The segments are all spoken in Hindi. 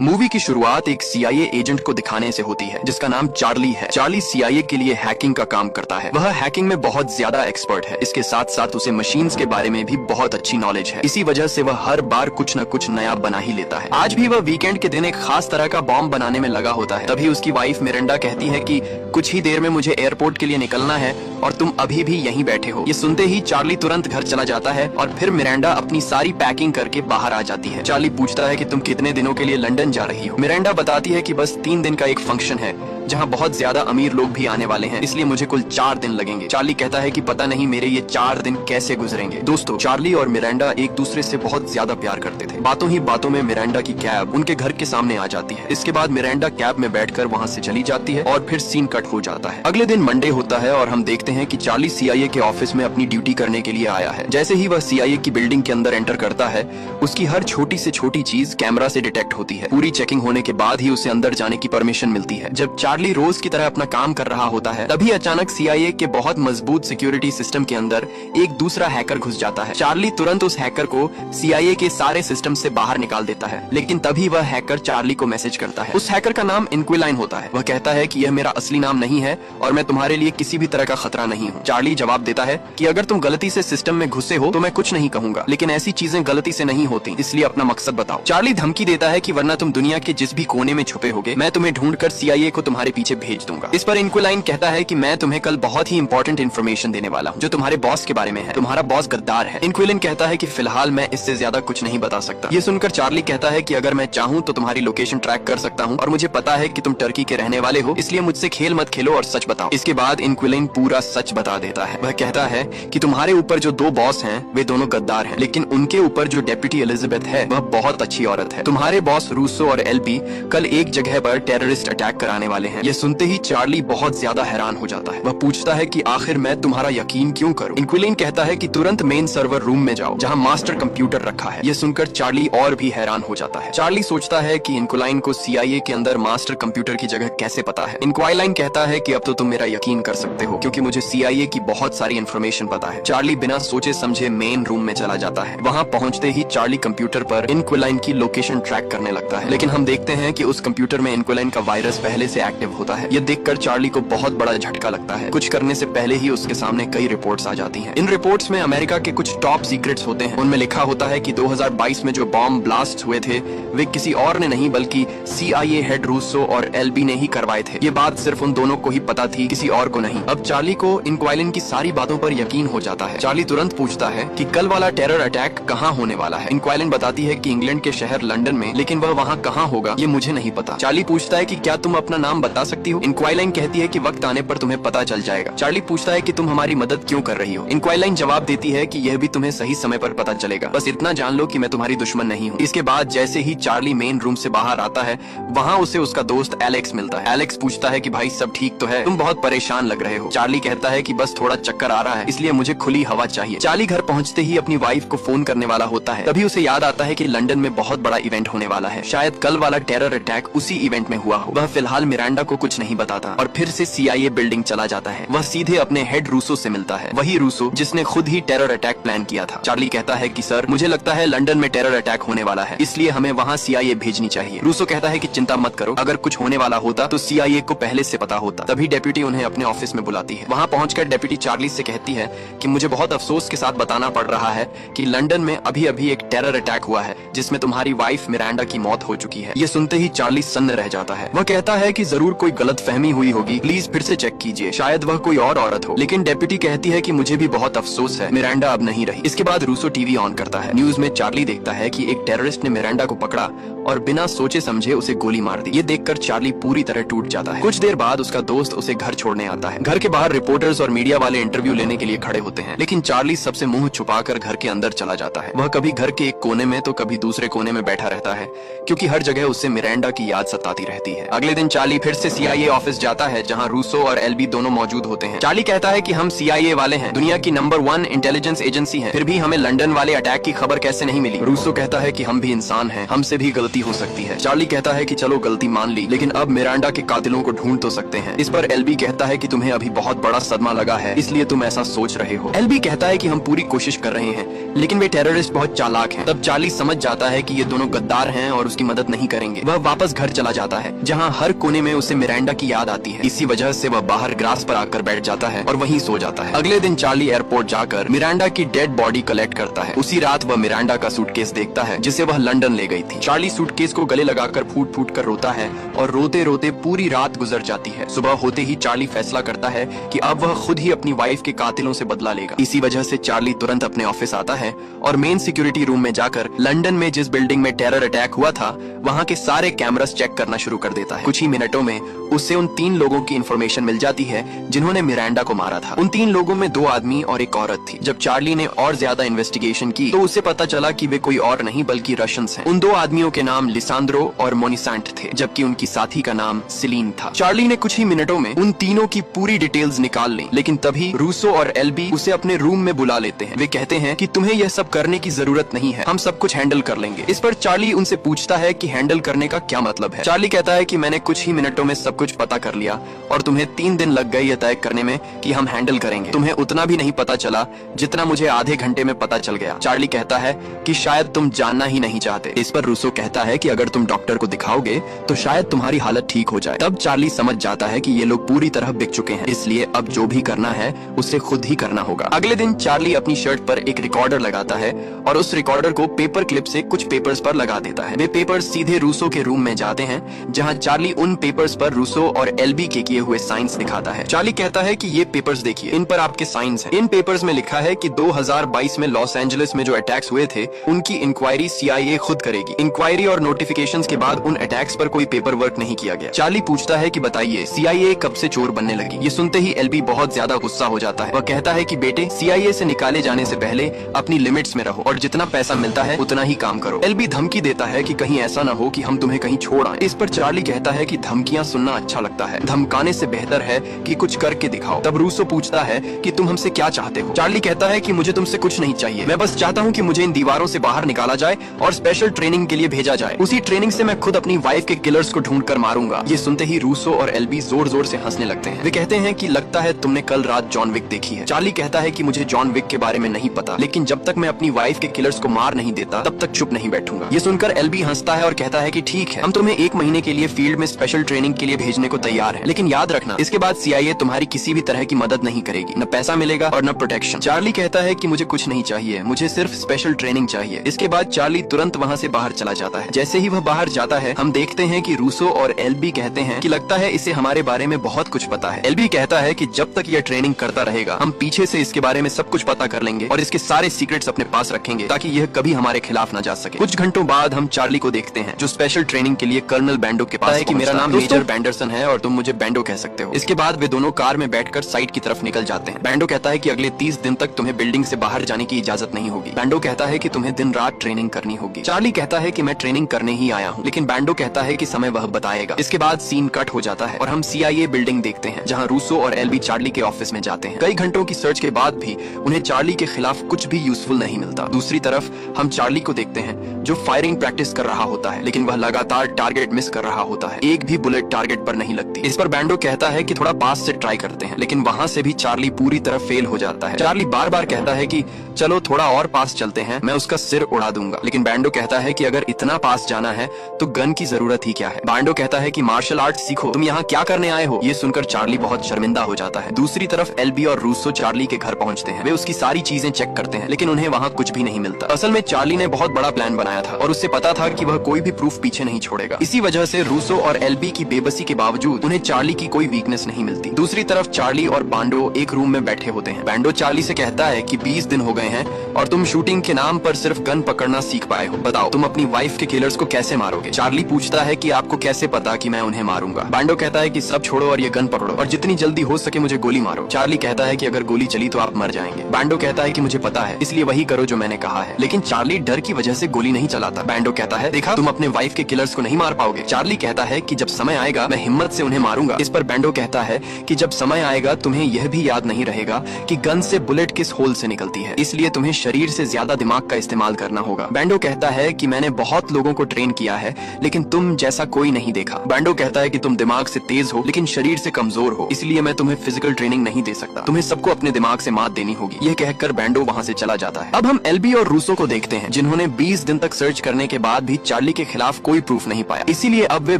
मूवी की शुरुआत एक सीआईए एजेंट को दिखाने से होती है जिसका नाम चार्ली है। चार्ली सीआईए के लिए हैकिंग का काम करता है। वह हैकिंग में बहुत ज्यादा एक्सपर्ट है। इसके साथ साथ उसे मशीन्स के बारे में भी बहुत अच्छी नॉलेज है। इसी वजह से वह हर बार कुछ न कुछ नया बना ही लेता है। आज भी वह वीकेंड के दिन एक खास तरह का बॉम्ब बनाने में लगा होता है। तभी उसकी वाइफ मिरांडा कहती है कि कुछ ही देर में मुझे एयरपोर्ट के लिए निकलना है और तुम अभी भी यहीं बैठे हो। ये सुनते ही चार्ली तुरंत घर चला जाता है और फिर मिरांडा अपनी सारी पैकिंग करके बाहर आ जाती है। चार्ली पूछता है कि तुम कितने दिनों के लिए लंदन जा रही हो। मिरांडा बताती है कि बस 3 दिन का एक फंक्शन है जहां बहुत ज्यादा अमीर लोग भी आने वाले हैं, इसलिए मुझे कुल 4 दिन लगेंगे। चार्ली कहता है कि पता नहीं मेरे ये 4 दिन कैसे गुजरेंगे। दोस्तों, चार्ली और मिरांडा एक दूसरे से बहुत ज्यादा प्यार करते थे। बातों ही बातों में मिरांडा की कैब उनके घर के सामने आ जाती है। इसके बाद मिरांडा कैब में बैठकर वहां से चली जाती है और फिर सीन कट हो जाता है। अगले दिन मंडे होता है और हम देखते हैं कि चार्ली सीआईए के ऑफिस में अपनी ड्यूटी करने के लिए आया है। जैसे ही वह सीआईए की बिल्डिंग के अंदर एंटर करता है, उसकी हर छोटी से छोटी चीज कैमरा से डिटेक्ट होती है। पूरी चेकिंग होने के बाद ही उसे अंदर जाने की परमिशन मिलती है। जब चार्ली रोज की तरह अपना काम कर रहा होता है, तभी अचानक सीआईए के बहुत मजबूत सिक्योरिटी सिस्टम के अंदर एक दूसरा हैकर घुस जाता है। चार्ली तुरंत उस हैकर को सीआईए के सारे सिस्टम से बाहर निकाल देता है, लेकिन तभी वह हैकर चार्ली को मैसेज करता है। उस हैकर का नाम इंक्विलाइन होता है। वह कहता है कि यह मेरा असली नाम नहीं है और मैं तुम्हारे लिए किसी भी तरह का खतरा नहीं हूँ। चार्ली जवाब देता है कि अगर तुम गलती से सिस्टम में घुसे हो तो मैं कुछ नहीं कहूंगा, लेकिन ऐसी चीजें गलती से नहीं होती, इसलिए अपना मकसद बताओ। चार्ली धमकी देता है कि वरना तुम दुनिया के जिस भी कोने में छुपे होगे, मैं तुम्हें ढूंढकर सीआईए को तुम्हारे पीछे भेज दूंगा। इस पर इंक्विलाइन कहता है कि मैं तुम्हें कल बहुत ही इंपॉर्टेंट इन्फॉर्मेशन देने वाला हूँ जो तुम्हारे बॉस के बारे में है। तुम्हारा बॉस गद्दार है। इंक्विलाइन कहता है कि फिलहाल मैं इससे ज्यादा कुछ नहीं बता सकता। ये सुनकर चार्ली कहता है कि अगर मैं चाहूँ तो तुम्हारी लोकेशन ट्रैक कर सकता हूँ और मुझे पता है कि तुम टर्की के रहने वाले हो, इसलिए मुझसे खेल मत खेलो और सच बताओ। इसके बाद इंक्विलाइन पूरा सच बता देता है। वह कहता है कि तुम्हारे ऊपर जो 2 बॉस हैं वे दोनों गद्दार हैं, लेकिन उनके ऊपर जो डेप्यूटी एलिजाबेथ है वह बहुत अच्छी औरत है। तुम्हारे बॉस रूसो और एलबी कल एक जगह पर टेररिस्ट अटैक कराने वाले हैं। यह सुनते ही चार्ली बहुत ज्यादा हैरान हो जाता है। वह पूछता है कि आखिर मैं तुम्हारा यकीन क्यों करूं? इंक्विलाइन कहता है कि तुरंत मेन सर्वर रूम में जाओ जहां मास्टर कंप्यूटर रखा है। यह सुनकर चार्ली और भी हैरान हो जाता है। चार्ली सोचता है कि इंक्विलाइन को सीआईए के अंदर मास्टर कंप्यूटर की जगह कैसे पता है। इंक्विलाइन कहता है कि अब तो तुम मेरा यकीन कर सकते हो क्योंकि मुझे सीआईए की बहुत सारी इन्फॉर्मेशन पता है। चार्ली बिना सोचे समझे मेन रूम में चला जाता है। वहां पहुंचते ही चार्ली कंप्यूटर पर इंक्विलाइन की लोकेशन ट्रैक करने लगता है, लेकिन हम देखते हैं कि उस कंप्यूटर में इंक्विलाइन का वायरस पहले से एक्टिव होता है। यह देखकर चार्ली को बहुत बड़ा झटका लगता है। कुछ करने से पहले ही उसके सामने कई रिपोर्ट्स आ जाती हैं। इन रिपोर्ट्स में अमेरिका के कुछ टॉप सीक्रेट्स होते हैं। उनमें लिखा होता है कि 2022 में जो बॉम्ब ब्लास्ट हुए थे वे किसी और ने नहीं बल्कि सीआईए हेड रूसो और एलबी ने ही करवाए थे। ये बात सिर्फ उन दोनों को ही पता थी, किसी और को नहीं। अब चार्ली को इंक्विलाइन की सारी बातों पर यकीन हो जाता है। चार्ली तुरंत पूछता है कि कल वाला टेरर अटैक कहाँ होने वाला है। इंक्विलाइन बताती है कि इंग्लैंड के शहर लंदन में, लेकिन वह वहाँ कहाँ होगा ये मुझे नहीं पता। चार्ली पूछता है कि क्या तुम अपना नाम बता सकती हो। इंक्विलाइन कहती है कि वक्त आने पर तुम्हें पता चल जाएगा। चार्ली पूछता है कि तुम हमारी मदद क्यों कर रही हो। इंक्विलाइन जवाब देती है कि यह भी तुम्हें सही समय पर पता चलेगा, बस इतना जान लो कि मैं तुम्हारी दुश्मन नहीं हूँ। इसके बाद जैसे ही चार्ली मेन रूम से बाहर आता है, वहाँ उसे उसका दोस्त एलेक्स मिलता है। एलेक्स पूछता है कि भाई सब ठीक तो है, तुम बहुत परेशान लग रहे हो। चार्ली कहता है कि बस थोड़ा चक्कर आ रहा है, इसलिए मुझे खुली हवा चाहिए। चार्ली घर पहुँचते ही अपनी वाइफ को फोन करने वाला होता है। तभी उसे याद आता है कि लंदन में बहुत बड़ा इवेंट होने वाला है। शायद कल वाला टेरर अटैक उसी इवेंट में हुआ हो। वह फिलहाल मिरांडा को कुछ नहीं बताता और फिर से सीआईए बिल्डिंग चला जाता है। वह सीधे अपने हेड रूसो से मिलता है, वही रूसो जिसने खुद ही टेरर अटैक प्लान किया था। चार्ली कहता है कि सर, मुझे लगता है लंदन में टेरर अटैक होने वाला है, इसलिए हमें वहाँ सीआईए भेजनी चाहिए। रूसो कहता है कि चिंता मत करो, अगर कुछ होने वाला होता तो सीआईए को पहले से पता होता। तभी डेप्यूटी उन्हें अपने ऑफिस में बुलाती है। वहाँ पहुंचकर डेप्यूटी चार्ली से कहती है कि मुझे बहुत अफसोस के साथ बताना पड़ रहा है कि लंदन में अभी अभी एक टेरर अटैक हुआ है जिसमें तुम्हारी वाइफ मिरांडा की मौत हो चुकी है। ये सुनते ही चार्ली सन्न रह जाता है। वह कहता है कि जरूर कोई गलतफहमी हुई होगी, प्लीज फिर से चेक कीजिए, शायद वह कोई और औरत हो। लेकिन डेप्यूटी कहती है कि मुझे भी बहुत अफसोस है, मिरांडा अब नहीं रही। इसके बाद रूसो टीवी ऑन करता है। न्यूज में चार्ली देखता है कि एक टेररिस्ट ने मिरांडा को पकड़ा और बिना सोचे समझे उसे गोली मार दी। ये देखकर चार्ली पूरी तरह टूट जाता है। कुछ देर बाद उसका दोस्त उसे घर छोड़ने आता है। घर के बाहर रिपोर्टर्स और मीडिया वाले इंटरव्यू लेने के लिए खड़े होते हैं, लेकिन चार्ली सबसे मुंह छुपाकर घर के अंदर चला जाता है। वह कभी घर के एक कोने में तो कभी दूसरे कोने में बैठा रहता है, क्योंकि हर जगह उससे मिरांडा की याद सताती रहती है। अगले दिन चार्ली फिर से CIA ऑफिस जाता है जहाँ रूसो और एल्बी दोनों मौजूद होते हैं। चार्ली कहता है कि हम CIA वाले हैं, दुनिया की नंबर 1 इंटेलिजेंस एजेंसी हैं, फिर भी हमें लंदन वाले अटैक की खबर कैसे नहीं मिली। रूसो कहता है कि हम भी इंसान हैं, हमसे भी गलती हो सकती है। चार्ली कहता है कि चलो गलती मान ली, लेकिन अब मिरांडा के कातिलों को ढूंढ तो सकते हैं। इस पर एल्बी कहता है कि तुम्हें अभी बहुत बड़ा सदमा लगा है, इसलिए तुम ऐसा सोच रहे हो। एल्बी कहता है कि हम पूरी कोशिश कर रहे हैं, लेकिन वे टेररिस्ट बहुत चालाक हैं। तब चार्ली समझ जाता है कि ये दोनों गद्दार हैं और उसकी मदद नहीं करेंगे। वह वापस घर चला जाता है, जहाँ हर कोने में उसे मिरांडा की याद आती है। इसी वजह से वह बाहर ग्रास पर आकर बैठ जाता है और वहीं सो जाता है। अगले दिन चार्ली एयरपोर्ट जाकर मिरांडा की डेड बॉडी कलेक्ट करता है। उसी रात वह मिरांडा का सूटकेस देखता है जिसे वह लंदन ले गई थी। चार्ली सूटकेस को गले लगाकर फूट फूट कर रोता है और रोते रोते पूरी रात गुजर जाती है। सुबह होते ही चार्ली फैसला करता है कि अब वह खुद ही अपनी वाइफ के कातिलों से बदला लेगा। इसी वजह से चार्ली तुरंत अपने ऑफिस आता है और मेन सिक्योरिटी रूम में जाकर लंदन में जिस बिल्डिंग में टेरर अटैक हुआ था वहाँ के सारे कैमरास चेक करना शुरू कर देता है। कुछ ही मिनटों में उससे उन 3 लोगों की इंफॉर्मेशन मिल जाती है जिन्होंने मिरांडा को मारा था। उन 3 लोगों में 2 आदमी और एक औरत थी। जब चार्ली ने और ज्यादा इन्वेस्टिगेशन की तो उसे पता चला कि वे कोई और नहीं बल्कि रशियंस हैं। उन 2 आदमियों के नाम लिसांद्रो और मोनिसेंट थे, जबकि उनकी साथी का नाम सिलीन था। चार्ली ने कुछ ही मिनटों में उन तीनों की पूरी डिटेल्स निकाल ली, लेकिन तभी रूसो और एल्बी उसे अपने रूम में बुला लेते हैं। वे कहते हैं कि तुम्हें यह सब करने की जरूरत नहीं है, हम सब कुछ हैंडल कर लेंगे। इस पर चार्ली उनसे पूछता है कि हैंडल करने का क्या मतलब है। चार्ली कहता है कि मैंने कुछ ही मिनटों में सब कुछ पता कर लिया और तुम्हें 3 दिन लग गए यह तय करने में कि हम हैंडल करेंगे। तुम्हें उतना भी नहीं पता चला जितना मुझे आधे घंटे में पता चल गया। चार्ली कहता है कि शायद तुम जानना ही नहीं चाहते। इस पर रूसो कहता है कि अगर तुम डॉक्टर को दिखाओगे तो शायद तुम्हारी हालत ठीक हो जाए। तब चार्ली समझ जाता है कि ये लोग पूरी तरह बिक चुके हैं, इसलिए अब जो भी करना है उसे खुद ही करना होगा। अगले दिन चार्ली अपनी शर्ट पर एक रिकॉर्डर लगाता है और उस रिकॉर्डर को पेपर क्लिप से कुछ पेपर्स पर लगा देता है। वे पेपर्स सीधे रूसो के रूम में जाते हैं, जहां चार्ली उन पेपर्स पर रूसो और एल्बी के किए हुए साइंस दिखाता है। चार्ली कहता है कि ये पेपर्स देखिए, इन पर आपके साइंस हैं। इन पेपर्स में लिखा है कि 2022 में लॉस एंजलिस में जो अटैक्स हुए थे उनकी इंक्वायरी CIA खुद करेगी। इंक्वायरी और नोटिफिकेशंस के बाद उन अटैक्स पर कोई पेपर वर्क नहीं किया गया। चार्ली पूछता है कि बताइए CIA कब से चोर बनने लगी। ये सुनते ही एल्बी बहुत ज्यादा गुस्सा हो जाता है। वह कहता है कि बेटे, CIA से निकाले जाने से पहले अपनी लिमिट्स में रहो और जितना पैसा मिलता है उतना ही काम करो। एल्बी धमकी देता है कि कहीं ऐसा ना हो कि हम तुम्हें कहीं छोड़ आए। इस पर चार्ली कहता है कि धमकियां सुनना अच्छा लगता है, धमकाने से बेहतर है कि कुछ करके दिखाओ। तब रूसो पूछता है कि तुम हमसे क्या चाहते हो। चार्ली कहता है कि मुझे तुमसे कुछ नहीं चाहिए, मैं बस चाहता हूँ कि मुझे इन दीवारों से बाहर निकाला जाए और स्पेशल ट्रेनिंग के लिए भेजा जाए। उसी ट्रेनिंग से मैं खुद अपनी वाइफ के किलर्स को ढूंढ कर मारूंगा। ये सुनते ही रूसो और एल्बी जोर जोर से हंसने लगते हैं। वे कहते हैं कि लगता है तुमने कल रात जॉन विक देखी है। चार्ली कहता है कि मुझे जॉन विक के बारे में नहीं पता, लेकिन जब तक मैं अपनी वाइफ के किलर्स को मार नहीं देता तब तक चुप नहीं बैठूंगा। ये सुनकर एल्बी हंसता है और कहता है कि ठीक है, हम तुम्हें 1 महीने के लिए फील्ड में स्पेशल ट्रेनिंग के लिए भेजने को तैयार है, लेकिन याद रखना इसके बाद CIA तुम्हारी किसी भी तरह की मदद नहीं करेगी, न पैसा मिलेगा और न प्रोटेक्शन। चार्ली कहता है कि मुझे कुछ नहीं चाहिए, मुझे सिर्फ स्पेशल ट्रेनिंग चाहिए। इसके बाद चार्ली तुरंत वहाँ से बाहर चला जाता है। जैसे ही वह बाहर जाता है हम देखते हैं कि रूसो और एल्बी कहते हैं कि लगता है इसे हमारे बारे में बहुत कुछ पता है। एल्बी कहता है कि जब तक यह ट्रेनिंग करता रहेगा हम पीछे से इसके बारे में सब कुछ पता कर लेंगे और इसके सारे सीक्रेट्स अपने पास रखेंगे ताकि यह कभी हमारे खिलाफ न जा सके। कुछ घंटों बाद हम चार्ली को देखते हैं जो स्पेशल ट्रेनिंग के लिए कर्नल बैंडो के पास है कि मेरा नाम मेजर बैंडरसन है और तुम मुझे बैंडो कह सकते हो। इसके बाद वे दोनों कार में बैठकर साइट की तरफ निकल जाते हैं। बैंडो कहता है कि अगले 30 दिन तक तुम्हें बिल्डिंग से बाहर जाने की इजाजत नहीं होगी। बैंडो कहता है कि तुम्हें दिन रात ट्रेनिंग करनी होगी। चार्ली कहता है कि मैं ट्रेनिंग करने ही आया हूँ, लेकिन बैंडो कहता है कि समय वह बताएगा। इसके बाद सीन कट हो जाता है और हम CIA बिल्डिंग देखते हैं जहाँ रूसो और एल्बी चार्ली के ऑफिस में जाते हैं। कई घंटों की सर्च के बाद भी उन्हें चार्ली के खिलाफ कुछ भी यूजफुल नहीं मिलता। दूसरी तरफ हम चार्ली को देखते हैं जो फायरिंग प्रैक्टिस कर रहा होता है, लेकिन वह लगातार टारगेट मिस कर रहा होता है। एक भी बुलेट टारगेट पर नहीं लगती। इस पर बैंडो कहता है कि थोड़ा पास से ट्राई करते हैं, लेकिन वहाँ से भी चार्ली पूरी तरह फेल हो जाता है। चार्ली बार बार कहता है कि चलो थोड़ा और पास चलते हैं, मैं उसका सिर उड़ा दूंगा, लेकिन बैंडो कहता है कि अगर इतना पास जाना है तो गन की जरूरत ही क्या है। बैंडो कहता है कि मार्शल आर्ट सीखो, तुम यहाँ क्या करने आए हो। ये सुनकर चार्ली बहुत शर्मिंदा हो जाता है। दूसरी तरफ एल्बी और रूसो चार्ली के घर पहुँचते हैं। वे उसकी सारी चीजें चेक करते हैं, लेकिन उन्हें वहाँ कुछ भी नहीं मिलता। असल में चार्ली ने बहुत बड़ा प्लान बनाया था और उससे पता था कि वह कोई भी प्रूफ पीछे नहीं छोड़ेगा। इसी वजह से रूसो और एल्बी की बेबसी के बावजूद उन्हें चार्ली की कोई वीकनेस नहीं मिलती। दूसरी तरफ चार्ली और बैंडो एक रूम में बैठे होते हैं। बैंडो चार्ली से कहता है कि 20 दिन हो गए हैं और तुम शूटिंग के नाम पर सिर्फ गन पकड़ना सीख पाए हो। बताओ तुम अपनी वाइफ के किलर्स को कैसे मारोगे? चार्ली पूछता है कि आपको कैसे पता कि मैं उन्हें मारूंगा? बैंडो कहता है कि सब छोड़ो और ये गन पकड़ो और जितनी जल्दी हो सके मुझे गोली मारो। चार्ली कहता है कि अगर गोली चली तो आप मर जाएंगे। बैंडो कहता है कि मुझे पता है, इसलिए वही करो जो मैंने कहा है। लेकिन चार्ली डर की वजह से गोली नहीं चलाता। बैंडो कहता है देखा, तुम अपने वाइफ के किलर्स को नहीं मार पाओगे। चार्ली कहता है कि जब समय आएगा मैं हिम्मत से उन्हें मारूंगा। इस पर बैंडो कहता है कि जब समय आएगा तुम्हें यह भी याद नहीं रहेगा कि गन से बुलेट किस होल से निकलती है, इसलिए तुम्हें शरीर से ज्यादा दिमाग का इस्तेमाल करना होगा। बैंडो कहता है कि मैंने बहुत लोगों को ट्रेन किया है लेकिन तुम जैसा कोई नहीं देखा। बैंडो कहता है कि तुम दिमाग से तेज हो लेकिन शरीर से कमजोर हो, इसलिए मैं तुम्हें फिजिकल ट्रेनिंग नहीं दे सकता। तुम्हें सबको अपने दिमाग से मात देनी होगी। यह कहकर बैंडो वहाँ से चला जाता है। अब हम एल्बी और रूसो को देखते हैं जिन्होंने 20 दिन तक सर्च करने के बाद भी चार्ली के खिलाफ कोई प्रूफ नहीं पाया। इसीलिए अब वे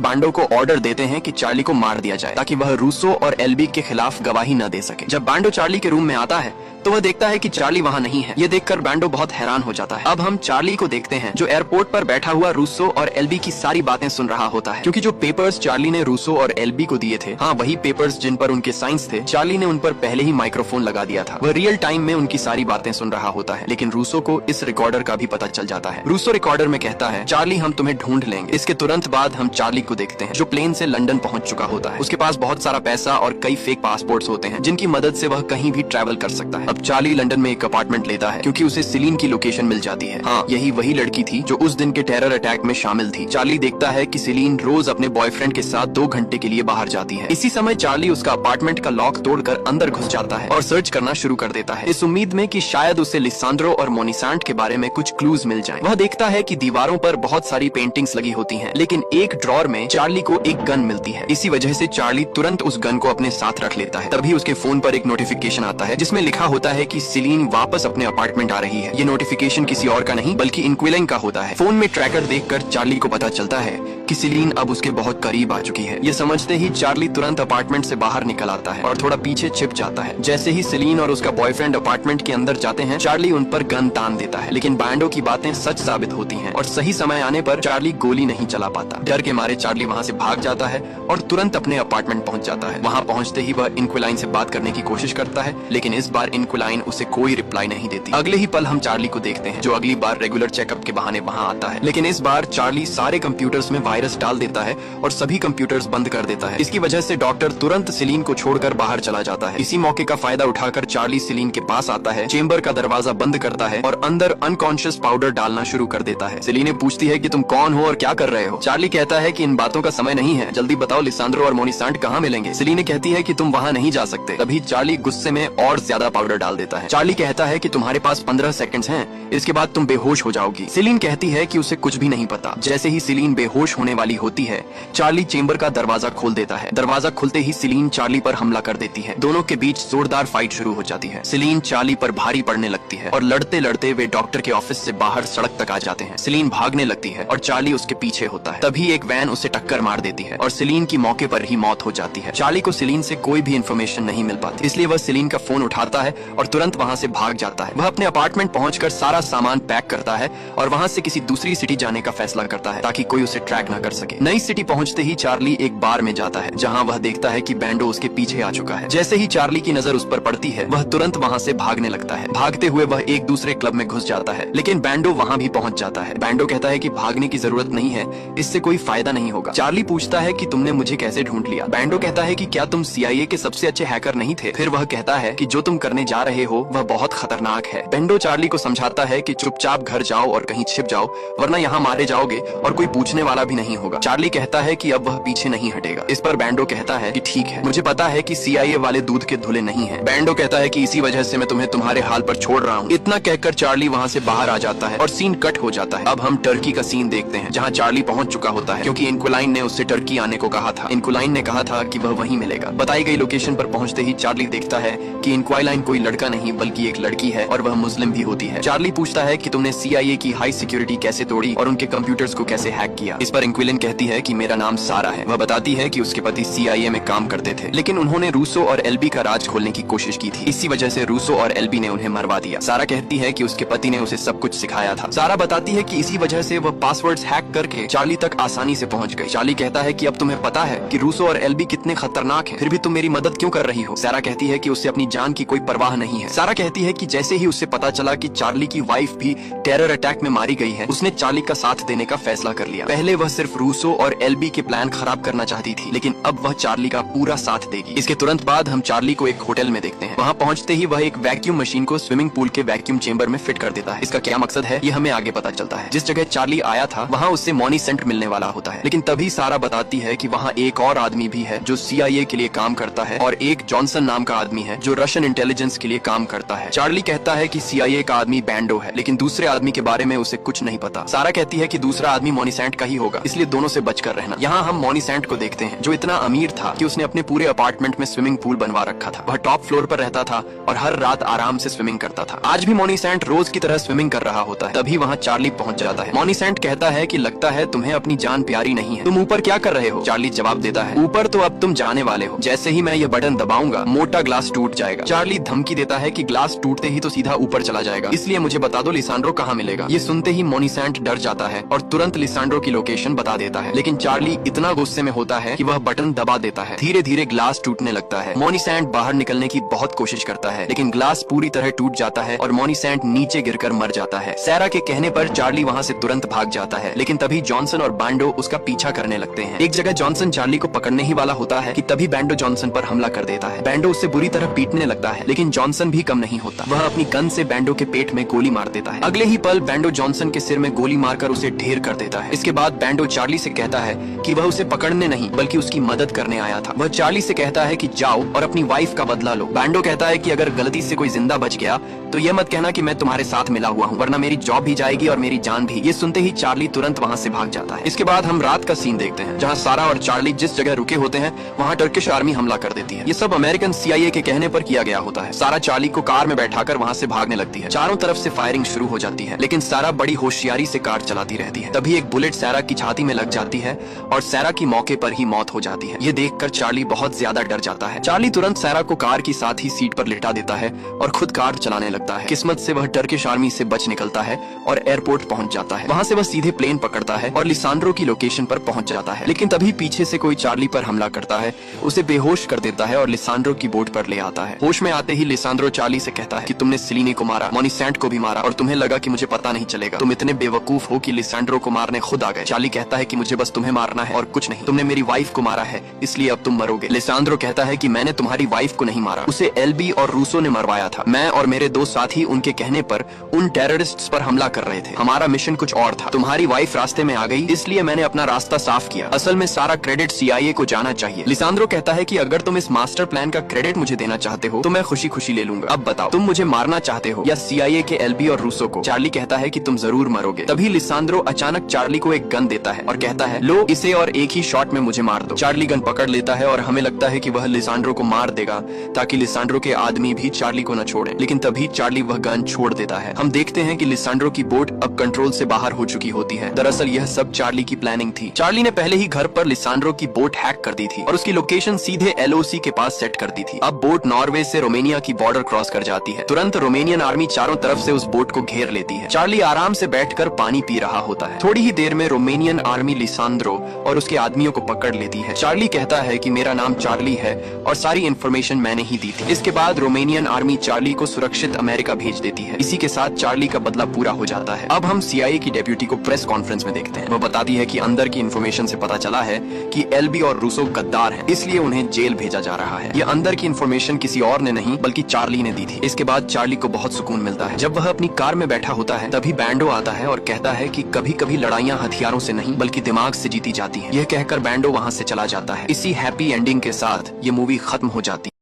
बैंडो को ऑर्डर देते हैं कि चार्ली को मार दिया जाए ताकि वह रूसो और एल्बी के खिलाफ गवाही न दे सके। जब बैंडो चार्ली के रूम में आता है तो वह देखता है कि चार्ली वहाँ नहीं है। ये देखकर बैंडो बहुत हैरान हो जाता है। अब हम चार्ली को देखते हैं जो एयरपोर्ट पर बैठा हुआ रूसो और एल्बी की सारी बातें सुन रहा होता है, क्योंकि जो पेपर्स चार्ली ने रूसो और एल्बी को दिए थे, हाँ वही पेपर्स जिन पर उनके साइंस थे, चार्ली ने उन पर पहले ही माइक्रोफोन लगा दिया था। वह रियल टाइम में उनकी सारी बातें सुन रहा होता है, लेकिन रूसो को इस रिकॉर्डर का भी पता चल जाता है। रूसो रिकॉर्डर में कहता है चार्ली हम तुम्हें ढूंढ लेंगे। इसके तुरंत बाद हम चार्ली को देखते हैं जो प्लेन से लंदन पहुंच चुका होता है। उसके पास बहुत सारा पैसा और कई फेक पासपोर्ट्स होते हैं जिनकी मदद से वह कहीं भी ट्रैवल कर सकता है। अब चार्ली लंदन में एक अपार्टमेंट लेता है क्योंकि उसे सिलीन की लोकेशन मिल जाती है। हाँ, यही वही लड़की थी जो उस दिन के टेरर अटैक में शामिल थी। चार्ली देखता है कि सिलीन रोज अपने बॉयफ्रेंड के साथ 2 घंटे के लिए बाहर जाती है। इसी समय चार्ली उसका अपार्टमेंट का लॉक तोड़कर अंदर घुस जाता है और सर्च करना शुरू कर देता है, इस उम्मीद में कि शायद उसे लिसांड्रो और मोनिसांट के बारे में कुछ क्लूज मिल जाएं। वह देखता है कि दीवारों पर बहुत सारी पेंटिंग्स लगी होती हैं, लेकिन एक ड्रॉर में चार्ली को एक गन मिलती है। इसी वजह से चार्ली तुरंत उस गन को अपने साथ रख लेता है। तभी उसके फोन पर एक नोटिफिकेशन आता है जिसमें लिखा होता है कि सिलीन वापस अपने अपार्टमेंट आ रही है। ये नोटिफिकेशन किसी और का नहीं बल्कि इंक्विलाइन का होता है। फोन में ट्रैकर देखकर चार्ली को पता चलता है कि सिलीन अब उसके बहुत करीब आ चुकी है। ये समझते ही चार्ली तुरंत अपार्टमेंट से बाहर निकल आता है और थोड़ा पीछे छिप जाता है। जैसे ही सिलीन और उसका बॉयफ्रेंड अपार्टमेंट के अंदर जाते हैं, चार्ली उन पर गन तान देता है, लेकिन बैंडो की बातें सच साबित होती हैं और सही समय आने पर चार्ली गोली नहीं चला पाता। डर के मारे चार्ली वहाँ से भाग जाता है और तुरंत अपने अपार्टमेंट पहुँच जाता है। वहाँ पहुँचते ही वह इंक्विलाइन से बात करने की कोशिश करता है, लेकिन इस बार इंक्विलाइन उसे कोई रिप्लाई नहीं देती। अगले ही पल हम चार्ली को देखते हैं जो अगली बार रेगुलर चेकअप के बहाने वहाँ आता है, लेकिन इस बार चार्ली सारे कंप्यूटर्स में वायरस डाल देता है और सभी कंप्यूटर्स बंद कर देता है। इसकी वजह से डॉक्टर तुरंत सिलीन को छोड़कर बाहर चला जाता है। इसी मौके का फायदा उठाकर चार्ली सिलीन के पास आता है, चेंबर का दरवाजा बंद करता है और अंदर अनकॉन्शियस पाउडर डालना शुरू कर देता है। सिलीन पूछती है कि तुम कौन हो और क्या कर रहे हो? चार्ली कहता है कि इन बातों का समय नहीं है, जल्दी बताओ लिसांड्रो और मोनिसांट कहाँ मिलेंगे? सिलीन कहती है कि तुम वहाँ नहीं जा सकते। तभी चार्ली गुस्से में और ज्यादा पाउडर डाल देता है। चार्ली कहता है कि तुम्हारे पास 15 सेकंड्स हैं, इसके बाद तुम बेहोश हो जाओगी। सिलीन कहती है कि उसे कुछ भी नहीं पता। जैसे ही सिलीन बेहोश होने वाली होती है, चार्ली चेंबर का दरवाजा खोल देता है। दरवाजा खुलते ही सिलीन चार्ली पर हमला कर देती है। दोनों के बीच जोरदार फाइट शुरू हो जाती है। सिलीन चार्ली पर भारी पड़ने लगती है और लड़ते लड़ते वे डॉक्टर के ऑफिस से बाहर सड़क तक आ जाते हैं। सिलीन भागने लगती है और चार्ली उसके पीछे होता है। तभी एक वैन उसे टक्कर मार देती है और सिलीन की मौके पर ही मौत हो जाती है। चार्ली को सिलीन से कोई भी इंफॉर्मेशन नहीं मिल पाती, इसलिए वह सिलीन का फोन उठाता है और तुरंत वहाँ से भाग जाता है। वह अपने अपार्टमेंट पहुंचकर सारा सामान पैक करता है और वहां से किसी दूसरी सिटी जाने का फैसला करता है ताकि कोई उसे ट्रैक न कर सके। नई सिटी पहुंचते ही चार्ली एक बार में जाता है जहां वह देखता है कि बैंडो उसके पीछे आ चुका है। जैसे ही चार्ली की नजर उस पर पड़ती है, वह तुरंत वहां से भागने लगता है। भागते हुए वह एक दूसरे क्लब में घुस जाता है, लेकिन बैंडो वहां भी पहुंच जाता है। बैंडो कहता है कि भागने की जरूरत नहीं है, इससे कोई फायदा नहीं होगा। चार्ली पूछता है कि तुमने मुझे कैसे ढूंढ लिया? बैंडो कहता है कि क्या तुम CIA के सबसे अच्छे हैकर नहीं थे? फिर वह कहता है कि जो तुम करने जा रहे हो वह बहुत खतरनाक है। बैंडो चार्ली को समझाता है कि चुपचाप घर जाओ और कहीं छिप जाओ, वरना यहाँ मारे जाओगे और कोई पूछने वाला भी नहीं होगा। चार्ली कहता है कि अब वह पीछे नहीं हटेगा। इस पर बैंडो कहता है कि ठीक है, मुझे पता है कि CIA वाले दूध के धुले नहीं हैं। बैंडो कहता है कि इसी वजह से मैं तुम्हें तुम्हारे हाल पर छोड़ रहा हूँ। इतना कहकर चार्ली वहाँ से बाहर आ जाता है और सीन कट हो जाता है। अब हम टर्की का सीन देखते हैं जहाँ चार्ली पहुँच चुका होता है, क्योंकि इंक्विलाइन ने उससे टर्की आने को कहा था। इंक्विलाइन ने कहा था कि वह वहीं मिलेगा। बताई गई लोकेशन पर पहुँचते ही चार्ली देखता है कि इंक्विलाइन कोई लड़का नहीं बल्कि एक लड़की है और वह मुस्लिम भी होती है। चार्ली पूछता है कि तुमने CIA की हाई सिक्योरिटी कैसे तोड़ी और उनके कंप्यूटर्स को कैसे हैक किया? इस पर क्विलिन कहती है कि मेरा नाम सारा है। वह बताती है कि उसके पति CIA में काम करते थे, लेकिन उन्होंने रूसो और एल्बी का राज खोलने की कोशिश की थी। इसी वजह से रूसो और एल्बी ने उन्हें मरवा दिया। सारा कहती है कि उसके पति ने उसे सब कुछ सिखाया था। सारा बताती है कि इसी वजह से वह पासवर्ड्स हैक करके चार्ली तक आसानी से पहुंच गई। चार्ली कहता है कि अब तुम्हें पता है कि रूसो और एल्बी कितने खतरनाक हैं, फिर भी तुम मेरी मदद क्यों कर रही हो। सारा कहती है कि उसे अपनी जान की कोई परवाह नहीं है। सारा कहती है कि जैसे ही उसे पता चला कि चार्ली की वाइफ भी टेरर अटैक में मारी गई है, उसने चार्ली का साथ देने का फैसला कर लिया। पहले वह सिर्फ रूसो और एल्बी के प्लान खराब करना चाहती थी, लेकिन अब वह चार्ली का पूरा साथ देगी। इसके तुरंत बाद हम चार्ली को एक होटल में देखते हैं। वहाँ पहुँचते ही वह एक वैक्यूम मशीन को स्विमिंग पूल के वैक्यूम चेंबर में फिट कर देता है। इसका क्या मकसद है ये हमें आगे पता चलता है। जिस जगह चार्ली आया था वहाँ उससे मॉनी सेंट मिलने वाला होता है, लेकिन तभी सारा बताती है कि वहाँ एक और आदमी भी है जो CIA के लिए काम करता है और एक जॉनसन नाम का आदमी है जो रशियन इंटेलिजेंस के लिए काम करता है। चार्ली कहता है कि CIA का आदमी बैंडो है, लेकिन दूसरे आदमी के बारे में उसे कुछ नहीं पता। सारा कहती है कि दूसरा आदमी मॉनीसेंट का ही होगा, इसलिए दोनों से बचकर रहना। यहाँ हम मॉनीसेंट को देखते हैं जो इतना अमीर था कि उसने अपने पूरे अपार्टमेंट में स्विमिंग पूल बनवा रखा था। वह टॉप फ्लोर पर रहता था और हर रात आराम से स्विमिंग करता था। आज भी मॉनीसेंट रोज की तरह स्विमिंग कर रहा होता है। तभी वहाँ चार्ली पहुँच जाता है। मॉनीसेंट कहता है कि लगता है तुम्हें अपनी जान प्यारी नहीं है, तुम ऊपर क्या कर रहे हो। चार्ली जवाब देता है ऊपर तो अब तुम जाने वाले हो, जैसे ही मैं ये बटन दबाऊंगा मोटा ग्लास टूट जाएगा। चार्ली धमकी देता है कि ग्लास टूटते ही तो सीधा ऊपर चला जाएगा, इसलिए मुझे बता दो लिसांड्रो कहाँ मिलेगा। ये सुनते ही मॉनीसेंट डर जाता है और तुरंत लिसांड्रो की लोकेशन बता देता है, लेकिन चार्ली इतना गुस्से में होता है कि वह बटन दबा देता है। धीरे धीरे ग्लास टूटने लगता है। मॉनीसेंट बाहर निकलने की बहुत कोशिश करता है, लेकिन ग्लास पूरी तरह टूट जाता है और मॉनीसेंट नीचे गिरकर मर जाता है। सारा के कहने पर चार्ली वहाँ से तुरंत भाग जाता है, लेकिन तभी जॉनसन और बैंडो उसका पीछा करने लगते हैं। एक जगह जॉनसन चार्ली को पकड़ने ही वाला होता है कि तभी बैंडो जॉनसन पर हमला कर देता है। बैंडो उससे बुरी तरह पीटने लगता है, लेकिन जॉनसन भी कम नहीं होता। वह अपनी गन से बैंडो के पेट में गोली मार देता है। अगले ही पल बैंडो जॉनसन के सिर में गोली मारकर उसे ढेर कर देता है। इसके बाद बैंडो चार्ली से कहता है कि वह उसे पकड़ने नहीं बल्कि उसकी मदद करने आया था। वह चार्ली से कहता है कि जाओ और अपनी वाइफ का बदला लो। बैंडो कहता है कि अगर गलती से कोई जिंदा बच गया तो यह मत कहना कि मैं तुम्हारे साथ मिला हुआ हूँ, वरना मेरी जॉब भी जाएगी और मेरी जान भी। ये सुनते ही चार्ली तुरंत वहाँ से भाग जाता है। इसके बाद हम रात का सीन देखते हैं जहाँ सारा और चार्ली जिस जगह रुके होते हैं वहाँ टर्किश आर्मी हमला कर देती है। ये सब अमेरिकन CIA के कहने पर किया गया होता है। सारा चार्ली को कार में बैठाकर वहाँ से भागने लगती है। चारों तरफ से फायरिंग शुरू हो जाती है, लेकिन सारा बड़ी होशियारी से कार चलाती रहती है। तभी एक बुलेट सारा की छाती में लग जाती है और सारा की मौके पर ही मौत हो जाती है। ये देखकर चार्ली बहुत ज्यादा डर जाता है। चार्ली तुरंत सारा को कार की साथ ही सीट पर लिटा देता है और खुद कार चलाने लगता है। किस्मत से वह टर्किश आर्मी से बच निकलता है और एयरपोर्ट पहुंच जाता है। वहां से वह सीधे प्लेन पकड़ता है और लिसांड्रो की लोकेशन पर पहुंच जाता है, लेकिन तभी पीछे से कोई चार्ली पर हमला करता है, उसे बेहोश कर देता है और लिसांड्रो की बोट पर ले आता है। होश में आते ही लिसांड्रो चार्ली से कहता है कि तुमने सेलिनी को मारा, मॉनीसेंट को भी मारा और तुम्हें लगा कि मुझे पता नहीं चलेगा। तुम इतने बेवकूफ हो कि लिसांड्रो को मारने खुद आ गए। चार्ली कहता है कि मुझे बस तुम्हें मारना है और कुछ नहीं। तुमने मेरी वाइफ को मारा है, इसलिए अब तुम मरोगे। लिसांड्रो कहता है कि मैंने तुम्हारी वाइफ को नहीं मारा, उसे एल्बी और रूसो ने मरवाया था। मैं और मेरे दो साथी उनके कहने पर उन टेररिस्ट्स पर हमला कर रहे थे। हमारा मिशन कुछ और था। तुम्हारी वाइफ रास्ते में आ गई, इसलिए मैंने अपना रास्ता साफ किया। असल में सारा क्रेडिट CIA को जाना चाहिए। लिसांड्रो कहता है कि अगर तुम इस मास्टर प्लान का क्रेडिट मुझे देना चाहते हो तो मैं खुशी खुशी ले लूंगा। अब बताओ तुम मुझे मारना चाहते हो या CIA के एल्बी और रूसो को। चार्ली कहता है कि तुम जरूर मरोगे। तभी लिसांड्रो अचानक चार्ली को एक गन देता है और कहता है लो इसे और एक ही शॉट में मुझे मार दो। चार्ली गन पकड़ लेता है और हमें लगता है कि वह लिसांड्रो को मार देगा ताकि लिसांड्रो के आदमी भी चार्ली को न छोड़े, लेकिन तभी चार्ली वह गन छोड़ देता है। हम देखते हैं कि लिसांड्रो की बोट अब कंट्रोल से बाहर हो चुकी होती है। दरअसल यह सब चार्ली की प्लानिंग थी। चार्ली ने पहले ही घर पर लिसांड्रो की बोट हैक कर दी थी और उसकी लोकेशन सीधे LOC के पास सेट कर दी थी। अब बोट नॉर्वे से रोमानिया की बॉर्डर क्रॉस कर जाती है। तुरंत रोमानियन आर्मी चारों तरफ से उस बोट को घेर लेती है। चार्ली आराम से बैठकर पानी पी रहा होता है। थोड़ी ही देर में रोमानियन आर्मी लिसांड्रो और उसके आदमियों को पकड़ लेती है। चार्ली कहता है कि मेरा नाम चार्ली है और सारी इंफॉर्मेशन मैंने ही दी थी। इसके बाद रोमानियन आर्मी चार्ली को सुरक्षित अमेरिका भेज देती है। इसी के साथ चार्ली का बदला पूरा हो जाता है। अब हम CIA की डेप्यूटी को प्रेस कॉन्फ्रेंस में देखते हैं। वह बताती है कि अंदर की इंफॉर्मेशन से पता चला है कि एल्बी और रूसो गद्दार हैं, इसलिए उन्हें जेल भेजा जा रहा है। यह अंदर की इंफॉर्मेशन किसी और ने नहीं बल्कि चार्ली ने दी थी। इसके बाद चार्ली को बहुत सुकून मिलता है। जब वह अपनी कार में बैठा होता है तभी बैंडो आता है और कहता है कि कभी कभी लड़ाइयाँ हथियारों से नहीं बल्कि दिमाग से जीती जाती हैं। यह कहकर बैंडो वहाँ से चला जाता है। इसी हैप्पी एंडिंग के साथ ये मूवी खत्म हो जाती है।